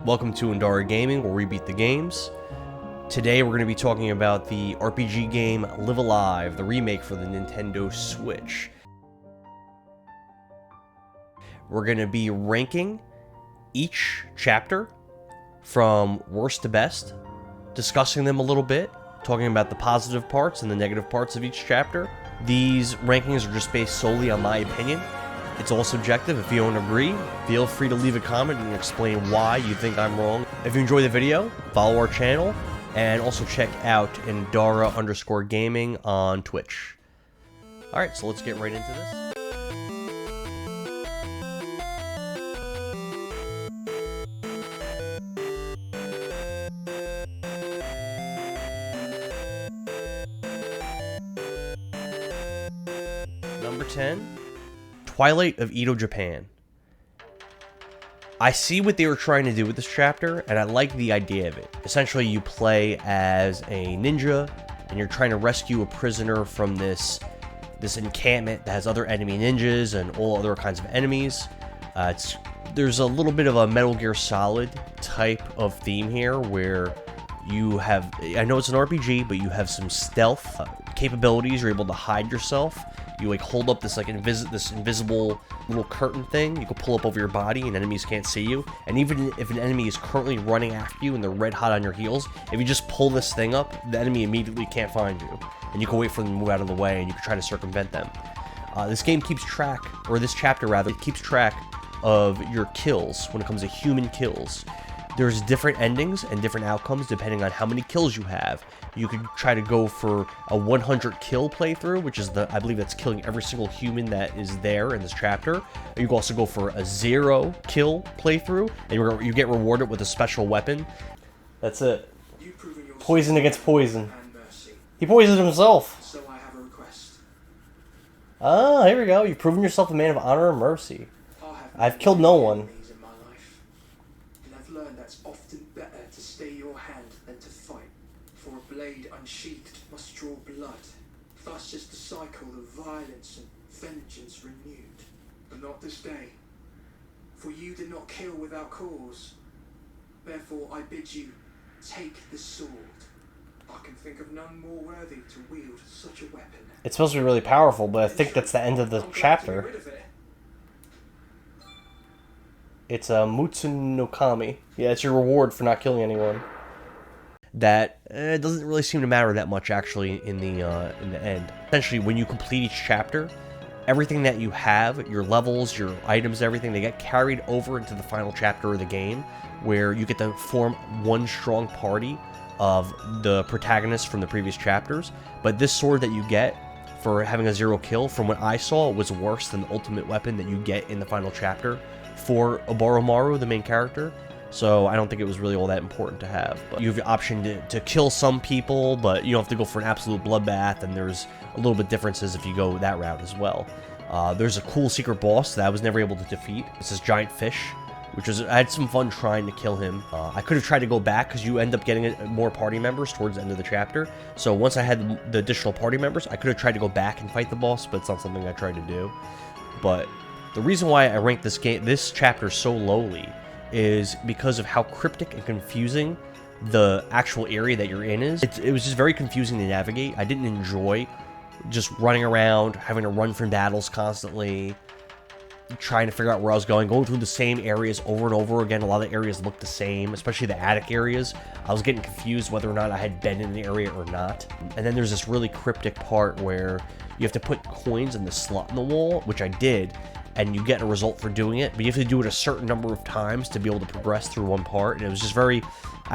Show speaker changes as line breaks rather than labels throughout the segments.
Welcome to Indara Gaming, where we beat the games. Today we're going to be talking about the RPG game Live Alive, the remake for the Nintendo Switch. We're going to be ranking each chapter from worst to best, discussing them a little bit, talking about the positive parts and the negative parts of each chapter. These rankings are just based solely on my opinion. It's all subjective. If you don't agree, feel free to leave a comment and explain why you think I'm wrong. If you enjoy the video, follow our channel, and also check out Indara_gaming on Twitch. Alright, so let's get right into this. Number 10. Twilight of Edo Japan. I see what they were trying to do with this chapter, and I like the idea of it. Essentially, you play as a ninja, and you're trying to rescue a prisoner from this encampment that has other enemy ninjas and all other kinds of enemies. There's a little bit of a Metal Gear Solid type of theme here, where you have, I know it's an RPG, but you have some stealth capabilities. You're able to hide yourself. You like hold up this this invisible little curtain thing you can pull up over your body, and enemies can't see you. And even if an enemy is currently running after you and they're red hot on your heels, if you just pull this thing up, the enemy immediately can't find you, and you can wait for them to move out of the way, and you can try to circumvent them. This game keeps track, or this chapter rather, it keeps track of your kills when it comes to human kills. There's different endings and different outcomes depending on how many kills you have. You could try to go for a 100 kill playthrough, which is I believe that's killing every single human that is there in this chapter. Or you can also go for a 0 kill playthrough, and you get rewarded with a special weapon. That's it. Poison against poison. He poisoned himself.
So I have a request.
Ah, here we go. You've proven yourself a man of honor and mercy. I've killed no one.
That's often better to stay your hand than to fight, for a blade unsheathed must draw blood. Thus is the cycle of violence and vengeance renewed. But not this day, for you did not kill without cause. Therefore I bid you, take this sword. I can think of none more worthy to wield such a weapon.
It's supposed to be really powerful, but I think that's the end of the chapter. It's a Mutsu no Kami. Yeah, it's your reward for not killing anyone. That doesn't really seem to matter that much, actually, in the end. Essentially, when you complete each chapter, everything that you have, your levels, your items, everything, they get carried over into the final chapter of the game, where you get to form one strong party of the protagonists from the previous chapters. But this sword that you get for having a 0 kill, from what I saw, was worse than the ultimate weapon that you get in the final chapter for Orochimaru, the main character. So I don't think it was really all that important to have. But you have the option to kill some people, but you don't have to go for an absolute bloodbath, and there's a little bit differences if you go that route as well. There's a cool secret boss that I was never able to defeat. It's this giant fish, I had some fun trying to kill him. I could have tried to go back, because you end up getting more party members towards the end of the chapter. So once I had the additional party members, I could have tried to go back and fight the boss, but it's not something I tried to do. But the reason why I ranked this chapter so lowly is because of how cryptic and confusing the actual area that you're in is. It was just very confusing to navigate. I didn't enjoy just running around, having to run from battles constantly, trying to figure out where I was going through the same areas over and over again. A lot of areas looked the same, especially the attic areas. I was getting confused whether or not I had been in the area or not. And then there's this really cryptic part where you have to put coins in the slot in the wall, which I did, and you get a result for doing it, but you have to do it a certain number of times to be able to progress through one part. And it was just I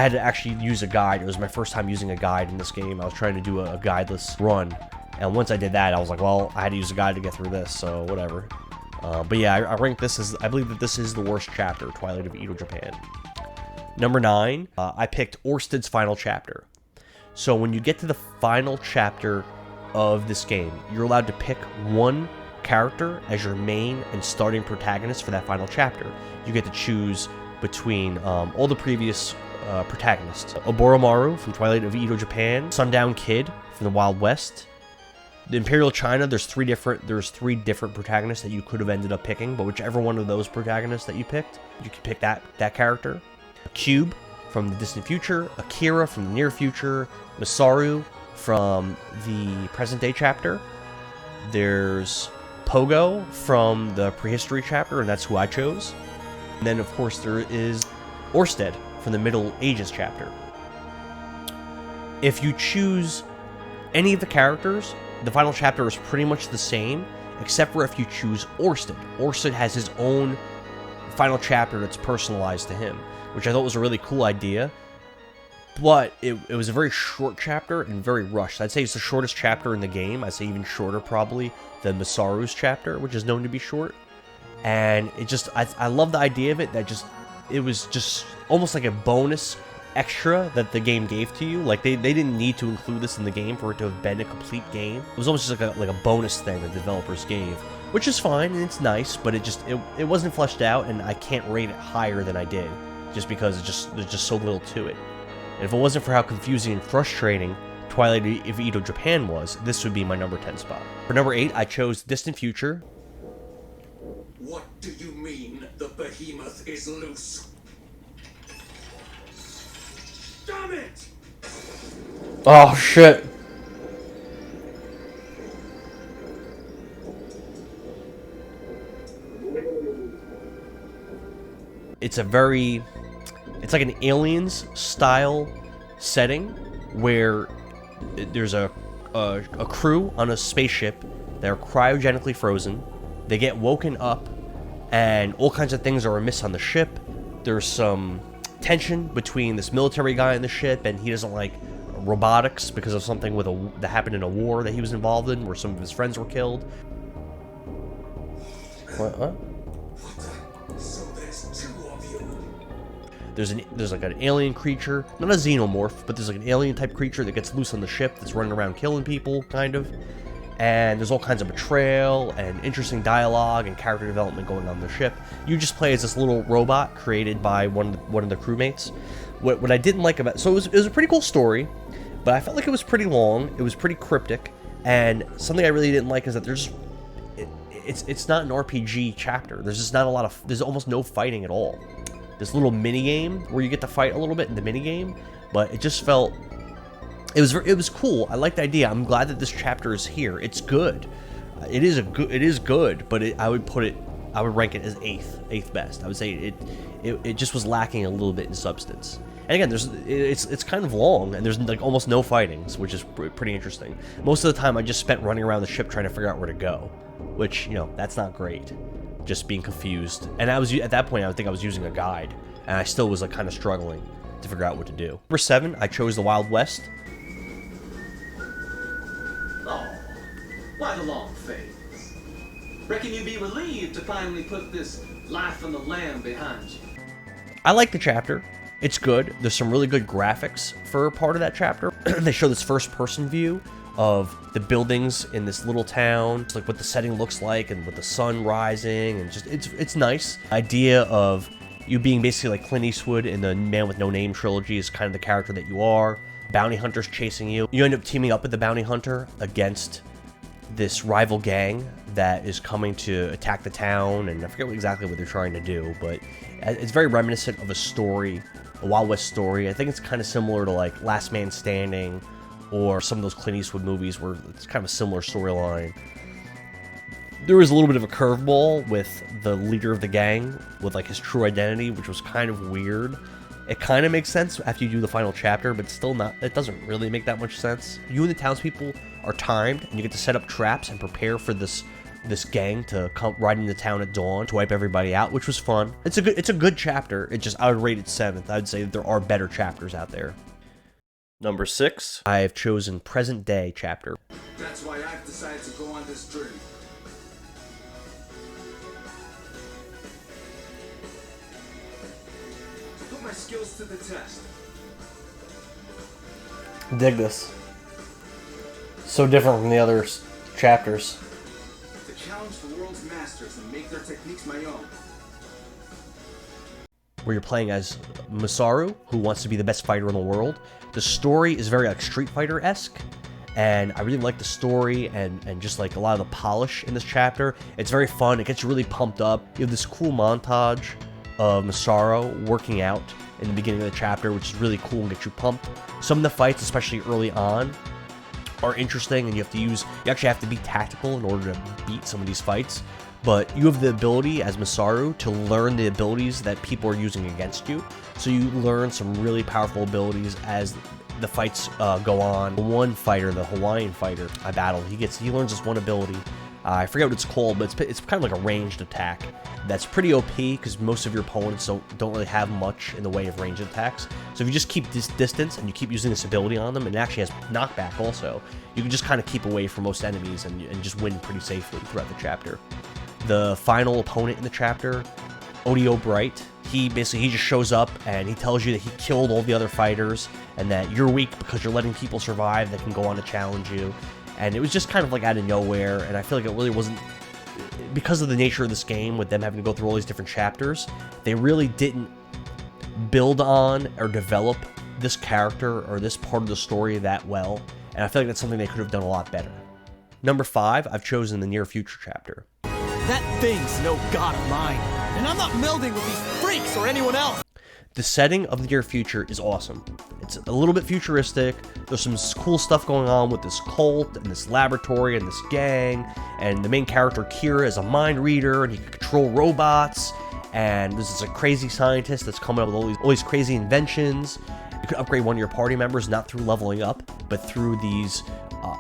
had to actually use a guide. It was my first time using a guide in this game. I was trying to do a guideless run, and once I did that, I was like, well, I had to use a guide to get through this, so whatever. But yeah, I rank this as, I believe that this is the worst chapter, Twilight of Edo Japan. Number 9, I picked Orsted's final chapter. So when you get to the final chapter of this game, you're allowed to pick one character as your main and starting protagonist for that final chapter. You get to choose between all the previous protagonists. Orochimaru from Twilight of Edo Japan, Sundown Kid from the Wild West, the Imperial China. There's three different protagonists that you could have ended up picking, but whichever one of those protagonists that you picked, you could pick that character. Cube from the distant future, Akira from the near future, Masaru from the present day chapter. There's Pogo from the Prehistory chapter, and that's who I chose. And then, of course, there is Orsted from the Middle Ages chapter. If you choose any of the characters, the final chapter is pretty much the same, except for if you choose Orsted. Orsted has his own final chapter that's personalized to him, which I thought was a really cool idea. But it was a very short chapter and very rushed. I'd say it's the shortest chapter in the game. I'd say even shorter probably than Masaru's chapter, which is known to be short. And it just, I love the idea of it, that just, it was just almost like a bonus extra that the game gave to you. Like, they didn't need to include this in the game for it to have been a complete game. It was almost just like a bonus thing that the developers gave, which is fine and it's nice, but it wasn't fleshed out, and I can't rate it higher than I did, just because there's just so little to it. And if it wasn't for how confusing and frustrating Twilight of Edo Japan was, this would be my number 10 spot. For number 8, I chose Distant Future.
What do you mean the behemoth is loose? Damn it!
Oh, shit. It's like an Aliens style setting where there's a crew on a spaceship. They're cryogenically frozen. They get woken up, and all kinds of things are amiss on the ship. There's some tension between this military guy on the ship, and he doesn't like robotics because of something that happened in a war that he was involved in, where some of his friends were killed. What?
So there's two of you.
There's like an alien creature, not a xenomorph, but there's like an alien type creature that gets loose on the ship that's running around killing people, kind of. And there's all kinds of betrayal and interesting dialogue and character development going on the ship. You just play as this little robot created by one of the crewmates. What I didn't like about it was a pretty cool story, but I felt like it was pretty long. It was pretty cryptic, and something I really didn't like is that it's not an RPG chapter. There's almost no fighting at all. This little mini game where you get to fight a little bit in the mini game, but it just felt. It was cool. I like the idea. I'm glad that this chapter is here. It's good. It is good, but I would rank it as eighth best. I would say it just was lacking a little bit in substance. And again, it's kind of long, and there's like almost no fightings, which is pretty interesting. Most of the time, I just spent running around the ship trying to figure out where to go, which, you know, that's not great. Just being confused. And at that point, I think I was using a guide, and I still was like kind of struggling to figure out what to do. Number 7, I chose the Wild West.
Oh, why the long face? Reckon you'd be relieved to finally put this life on the lam behind you.
I like the chapter. It's good. There's some really good graphics for part of that chapter. They show this first-person view of the buildings in this little town, like what the setting looks like and with the sun rising, and just it's nice. Idea of you being basically like Clint Eastwood in the Man with No Name trilogy is kind of the character that you are. Bounty hunters chasing you. You end up teaming up with the bounty hunter against this rival gang that is coming to attack the town, and I forget exactly what they're trying to do, but it's very reminiscent of a story, a Wild West story. I think it's kind of similar to like Last Man Standing or some of those Clint Eastwood movies where it's kind of a similar storyline. There was a little bit of a curveball with the leader of the gang with like his true identity, which was kind of weird. It kind of makes sense after you do the final chapter, but still not. It doesn't really make that much sense. You and the townspeople are timed, and you get to set up traps and prepare for this gang to come ride into town at dawn to wipe everybody out, which was fun. It's a good chapter. I would rate it 7th. I would say that there are better chapters out there. Number 6, I have chosen Present Day chapter.
That's why I've decided to go on this journey. To put my skills to the test.
Dig this. So different from the other chapters.
To challenge the world's masters and make their techniques my own.
Where you're playing as Masaru, who wants to be the best fighter in the world. The story is very like Street Fighter-esque, and I really like the story and just like a lot of the polish in this chapter. It's very fun. It gets you really pumped up. You have this cool montage of Masaru working out in the beginning of the chapter, which is really cool and gets you pumped. Some of the fights, especially early on, are interesting, and you actually have to be tactical in order to beat some of these fights. But you have the ability as Masaru to learn the abilities that people are using against you. So you learn some really powerful abilities as the fights go on. One fighter, the Hawaiian fighter I battled, he learns this one ability. I forget what it's called, but it's kind of like a ranged attack. That's pretty OP because most of your opponents don't really have much in the way of ranged attacks. So if you just keep this distance and you keep using this ability on them, and it actually has knockback also, you can just kind of keep away from most enemies and just win pretty safely throughout the chapter. The final opponent in the chapter, Odio Bright, he just shows up and he tells you that he killed all the other fighters and that you're weak because you're letting people survive that can go on to challenge you. And it was just kind of like out of nowhere, and I feel like it really wasn't, because of the nature of this game with them having to go through all these different chapters, they really didn't build on or develop this character or this part of the story that well, and I feel like that's something they could have done a lot better. Number 5, I've chosen the Near Future chapter.
That thing's no god of mine, and I'm not melding with these freaks or anyone else.
The setting of the Near Future is awesome. It's a little bit futuristic. There's some cool stuff going on with this cult and this laboratory and this gang, and the main character Kira is a mind reader and he can control robots, and there's a crazy scientist that's coming up with all these crazy inventions. You can upgrade one of your party members not through leveling up, but through these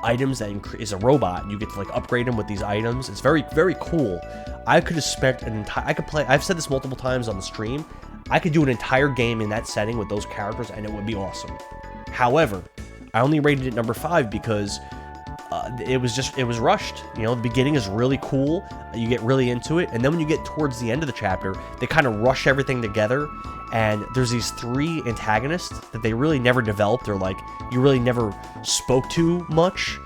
items that is a robot. You get to like upgrade him with these items. It's very, very cool. I could have spent I've said this multiple times on the stream, I could do an entire game in that setting with those characters and it would be awesome. However, I only rated it number 5 because it was rushed. You know, the beginning is really cool, you get really into it, and then when you get towards the end of the chapter, they kind of rush everything together, and there's these 3 antagonists that they really never developed, or like, you really never spoke to much.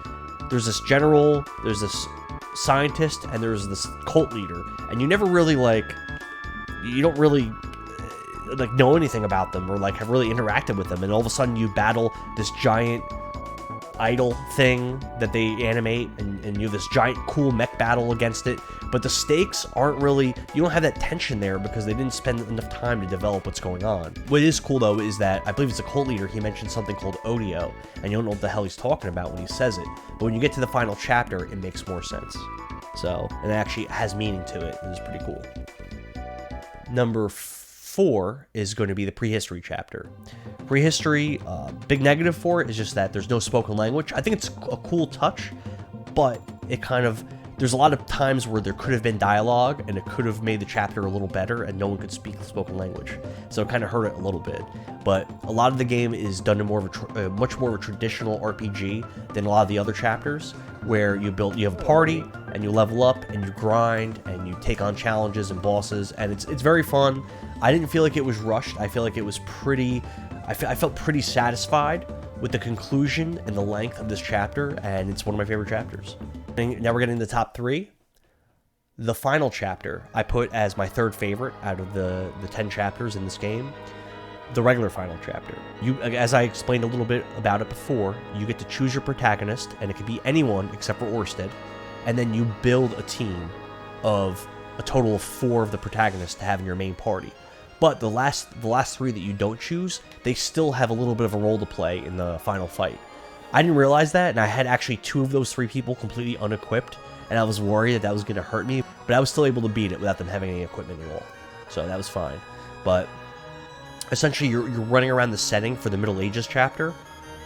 There's this general, there's this scientist, and there's this cult leader, and you never really you don't really know anything about them or have really interacted with them, and all of a sudden you battle this giant idol thing that they animate, and you have this giant cool mech battle against it, but the stakes aren't really, you don't have that tension there because they didn't spend enough time to develop what's going on. What is cool though is that I believe it's a cult leader, he mentioned something called Odio, and you don't know what the hell he's talking about when he says it, but when you get to the final chapter it makes more sense. So, and it actually has meaning to it, and it's pretty cool. Number 4 is going to be the Prehistory chapter. Prehistory, big negative for it is just that there's no spoken language. I think it's a cool touch, but it there's a lot of times where there could have been dialogue and it could have made the chapter a little better and no one could speak spoken language. So it kind of hurt it a little bit. But a lot of the game is done in much more of a traditional RPG than a lot of the other chapters, where you have a party and you level up and you grind and you take on challenges and bosses, and it's very fun. I didn't feel like it was rushed. I feel like it was I felt pretty satisfied with the conclusion and the length of this chapter, and it's one of my favorite chapters. Now we're getting to the top 3. The final chapter I put as my 3rd favorite out of the 10 chapters in this game. The regular final chapter. As I explained a little bit about it before, you get to choose your protagonist, and it could be anyone except for Orsted, and then you build a team of a total of 4 of the protagonists to have in your main party. But the last 3 that you don't choose, they still have a little bit of a role to play in the final fight. I didn't realize that, and I had actually 2 of those 3 people completely unequipped, and I was worried that was going to hurt me, but I was still able to beat it without them having any equipment at all. So that was fine. But essentially, you're running around the setting for the Middle Ages chapter,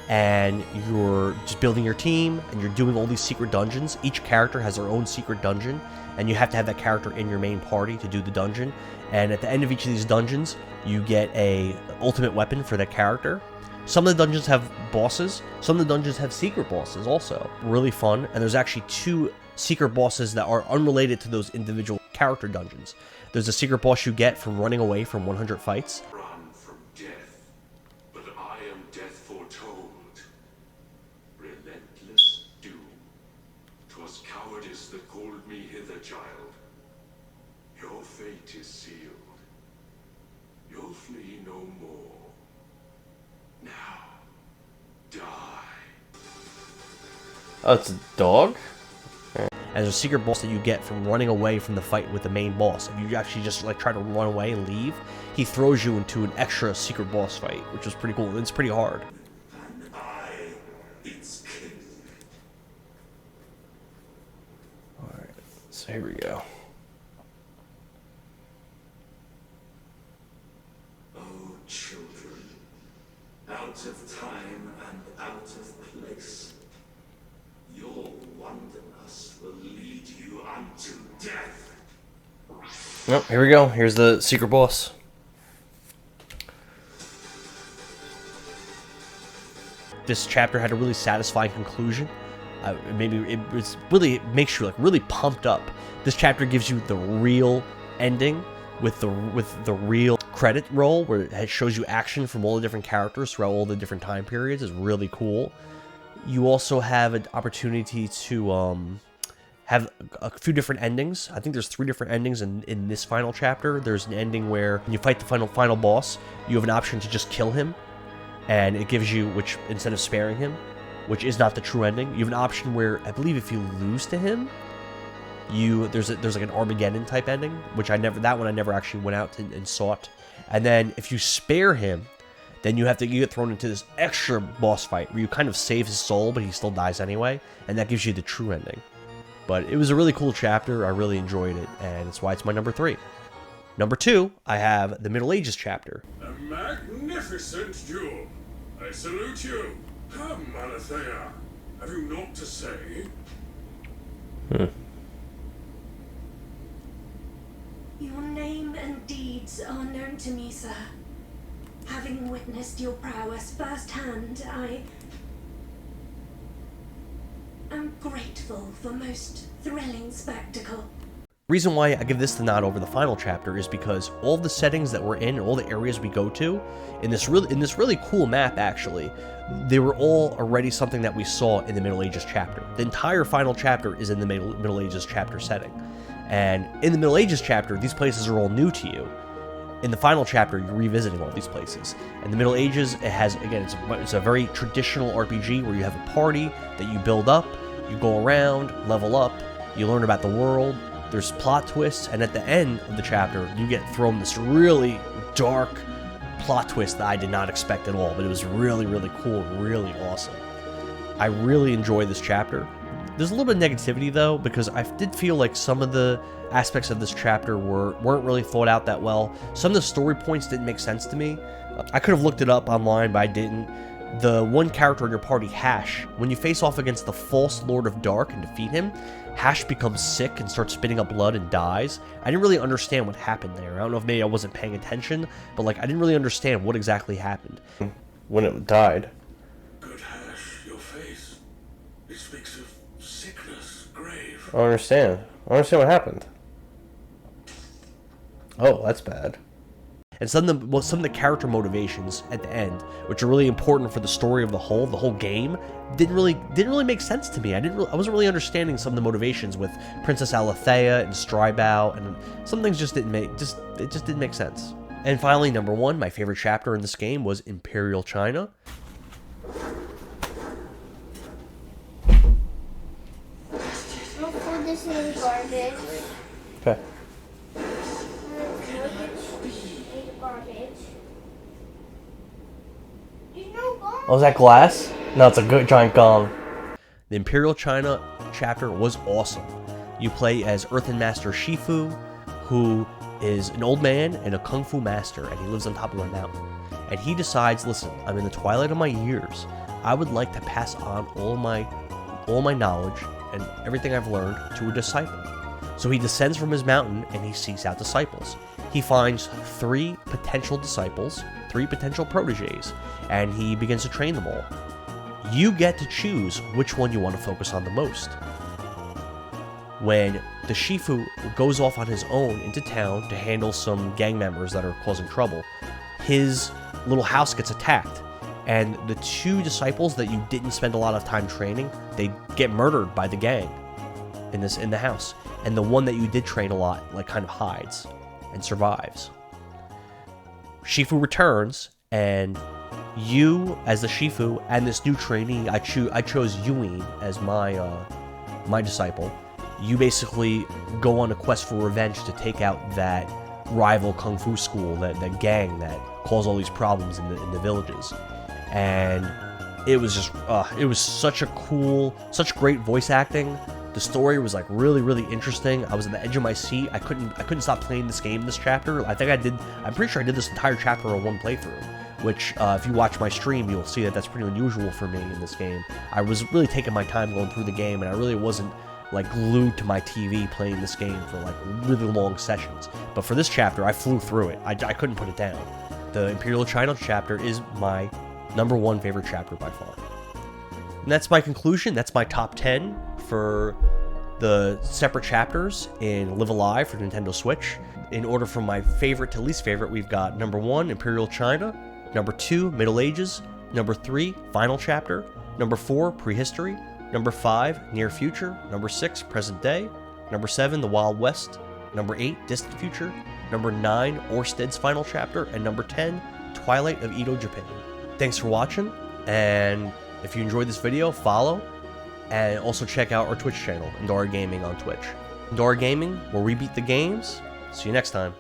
and you're just building your team, and you're doing all these secret dungeons. Each character has their own secret dungeon, and you have to have that character in your main party to do the dungeon. And at the end of each of these dungeons, you get a ultimate weapon for that character. Some of the dungeons have bosses. Some of the dungeons have secret bosses also. Really fun. And there's actually 2 secret bosses that are unrelated to those individual character dungeons. There's a secret boss you get from running away from 100 fights.
Run from death, but I am death foretold. Relentless doom. 'Twas cowardice that called me hither, child. Your fate is sealed. You'll flee no more. Now, die.
Oh, it's a dog? And And there's a secret boss that you get from running away from the fight with the main boss. If you actually just like try to run away and leave, he throws you into an extra secret boss fight, which is pretty cool. It's pretty hard.
And I, its king.
Alright, so here we go.
Oh, children, out of time and out of place, your wanderlust will lead you unto death.
Yep, here we go. Here's the secret boss. This chapter had a really satisfying conclusion. Maybe it makes you like really pumped up. This chapter gives you the real ending with the real credit roll, where it shows you action from all the different characters throughout all the different time periods. Is really cool. You also have an opportunity to have a few different endings. I think there's 3 different endings in this final chapter. There's an ending where when you fight the final boss, you have an option to just kill him, and it gives you, which instead of sparing him, which is not the true ending. You have an option where I believe if you lose to him, there's like an Armageddon type ending, which I never actually went out and sought. And then if you spare him, then you get thrown into this extra boss fight where you kind of save his soul, but he still dies anyway, and that gives you the true ending. But it was a really cool chapter. I really enjoyed it, and that's why it's my number 3. Number 2, I have the Middle Ages chapter.
A magnificent duel. I salute you. Come, Aletheia. Have you naught to say?
Your name and deeds are known to me, sir. Having witnessed your prowess firsthand, I am grateful for most thrilling spectacle.
Reason why I give this the nod over the final chapter is because all the settings that we're in, all the areas we go to, in this really cool map actually, they were all already something that we saw in the Middle Ages chapter. The entire final chapter is in the Middle Ages chapter setting. And in the Middle Ages chapter, these places are all new to you. In the final chapter, you're revisiting all these places. In the Middle Ages, it has, again, it's a very traditional RPG where you have a party that you build up, you go around, level up, you learn about the world, there's plot twists, and at the end of the chapter, you get thrown this really dark plot twist that I did not expect at all, but it was really, really cool, really awesome. I really enjoyed this chapter. There's a little bit of negativity though, because I did feel like some of the aspects of this chapter weren't really thought out that well. Some of the story points didn't make sense to me. I could have looked it up online, but I didn't. The one character in your party, Hash, when you face off against the false Lord of Dark and defeat him, Hash becomes sick and starts spitting up blood and dies. I didn't really understand what happened there. I don't know if maybe I wasn't paying attention, but like I didn't really understand what exactly happened when it died.
Good Hash, your face. It speaks of sickness, grave.
I don't understand. I don't understand what happened. Oh, that's bad. And some of the character motivations at the end, which are really important for the story of the whole game, didn't really make sense to me. I wasn't really understanding some of the motivations with Princess Aletheia and Strybau, and some things just didn't make sense. And finally, number 1, my favorite chapter in this game was Imperial China.
I'll put this in the garbage.
Okay. Oh, is that glass? No, it's a good giant gong. The Imperial China chapter was awesome. You play as Earthen Master Shifu, who is an old man and a kung fu master, and he lives on top of a mountain. And he decides, listen, I'm in the twilight of my years. I would like to pass on all my knowledge and everything I've learned to a disciple. So he descends from his mountain and he seeks out disciples. He finds 3 potential disciples, 3 potential proteges, and he begins to train them all. You get to choose which one you want to focus on the most. When the Shifu goes off on his own into town to handle some gang members that are causing trouble, his little house gets attacked, and the 2 disciples that you didn't spend a lot of time training, they get murdered by the gang in the house, and the one that you did train a lot like kind of hides and survives. Shifu returns, and you, as the Shifu, and this new trainee, I chose Yuin as my disciple. you basically go on a quest for revenge to take out that rival kung fu school, that gang that caused all these problems in the villages. And it was just, it was such great voice acting. The story was like really interesting. I was at the edge of my seat. I couldn't stop playing this game, this chapter. I'm pretty sure I did this entire chapter on one playthrough, which if you watch my stream, you'll see that that's pretty unusual for me in this game. I was really taking my time going through the game, and I really wasn't like glued to my TV playing this game for like really long sessions. But for this chapter, I flew through it. I couldn't put it down. The Imperial China chapter is my #1 favorite chapter by far. And that's my conclusion. That's my top 10 for the separate chapters in Live Alive for Nintendo Switch. In order from my favorite to least favorite, we've got #1, Imperial China, #2, Middle Ages, #3, Final Chapter, #4, Prehistory, #5, Near Future, #6, Present Day, #7, The Wild West, #8, Distant Future, #9, Orsted's Final Chapter, and #10, Twilight of Edo Japan. Thanks for watching, and if you enjoyed this video, follow, and also check out our Twitch channel, Indora Gaming on Twitch. Indora Gaming, where we beat the games. See you next time.